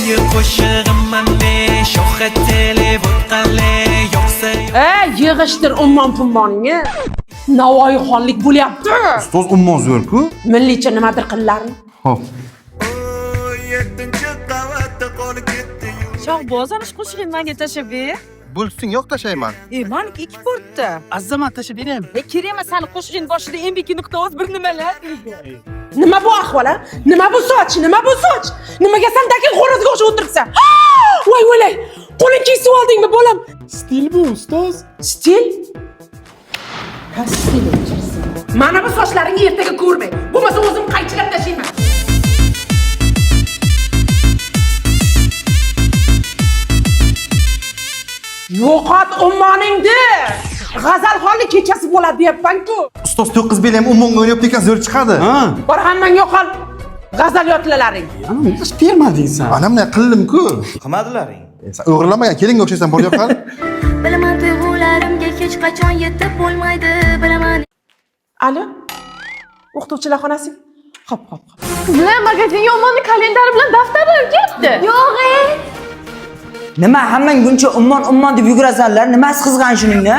So'nggi qo'shig'imman ne shoxga telib o'tqanli yo'qsa yig'ishtir ummoningni. Navoiy xonlik bo'lyapti. Ustoz ummon zo'r-ku. Millicha nimadir qillaring. Xo'p. 7-qavatda qolib ketdi. Shohboz ana shu qo'shig'ini menga tashlab ber. Bo'lsin, yo'q tashlayman. Meniki 2 portda. Azamat tashlab beraymi? Kerak emas, sani qo'shig'ing boshida mbk.oz bir nimalar. Nima bu ahvol? Nima bu soch? Nima bu soch? Nimaga sen dakin xo'rozga o'xshab o'tiribsan? Voy o'lay. Qo'ling kesib oldingmi, bolam? Stil bu, ustoz. Stil? Ha, stil o'chirsin. Mana bu sochlaringni ertaga ko'rmay. Bo'lmasa o'zim qaychilab tashlayman. Yo'qot ummoningni. G'azalxonlik kechasi bo'ladi deyapman-ku. Ustoz 9 bel ham ummonga o'ynayapti ekan, zo'r chiqadi. Ha. Bor hammang yo'qol. G'azal yotlalaring. Ana nima qilib bermading sen? Ana bunday qildim-ku. Qilmadilaring. Sen o'g'irlamagan, kelinga o'xshaysan, bor yo'q qal. Bilaman tuyg'ularimga hech qachon yetib bo'lmaydi, bilaman. Alo? O'qituvchilar xonasi? Xo'p. Bilan magazinga ummonni kalendari bilan daftarlar ketdi. Yo'q, Nima hammang buncha ummon deb yugurasanlar? Nimasi qizg'an shuningni?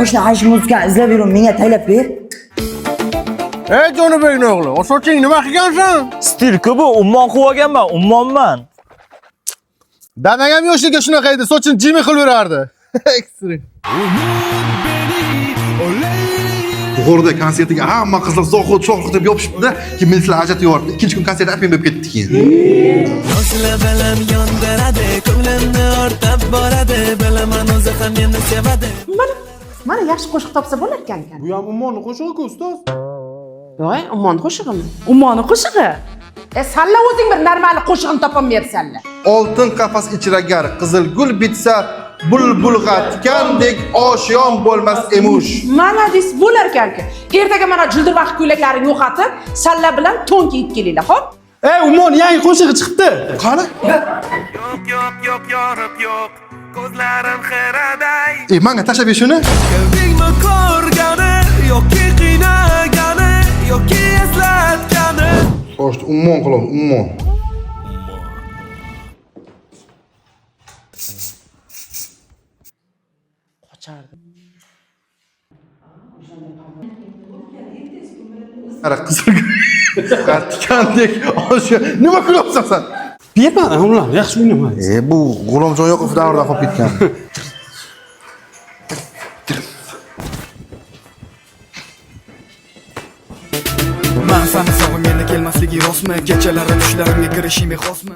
Oshna hash muzikani izlab yurib, menga taylab ber. Ey Jonibekning o'g'li, o soching nima qilgansan? Stil-ku bu, ummon qilib olganman, ummonman. Dadang ham yoshligiga shunaqa edi, sochini jimi qilib yurardi. Ekstrem. G'o'rda konsertiga hamma qizlar zohid shohid deb yopishibdi, keyin milslar ajratib yubordi. Ikkinchi kun konsert apim bo'lib ketdi keyin. Yoshlar balam yondiradi, ko'nglimni ortab boradi, bilaman o'zi ham meni sevadi. Mana yaxshi qo'shiq topsa bo'lar ekan. Bu ham ummonni qo'shig'i-ku, ustoz. Voy, ummon qo'shig'imi? Ummoni qo'shig'i. Salla o'zing bir normal qo'shig'ini topolmayapsanlar. Oltin qafas ichiragar qizil gul bitsa, bulbulga tikandek oshiyon bo'lmas emush. Mana dis bo'lar ekan-ku. Ertaga mana jildirvaqt ko'ylaklarini yo'qotib, salla bilan to'n kiyib kelinglar, xo'p? Ey, ummon yangi qo'shig'i chiqdi. Qani? Yo'q, yorib yo'q. Ko'zlarim xiraday. Menga tashlab ber shuni. Ko'zingni ko'rgani yoki qiynagani yoki eslatgani. Xo'sh, ummon qilamiz, ummon. Ara qizil tikandek oshiyon. Nima qilyapsan sen? Bermadi, ular yaxshi o'ynamaydi. Bu G'ulomjon Yoqubov davrida qolib ketgan. Men seni sog'inganda kelmasligi rostmi? Kechalari tushlarimga kirishing xosmi?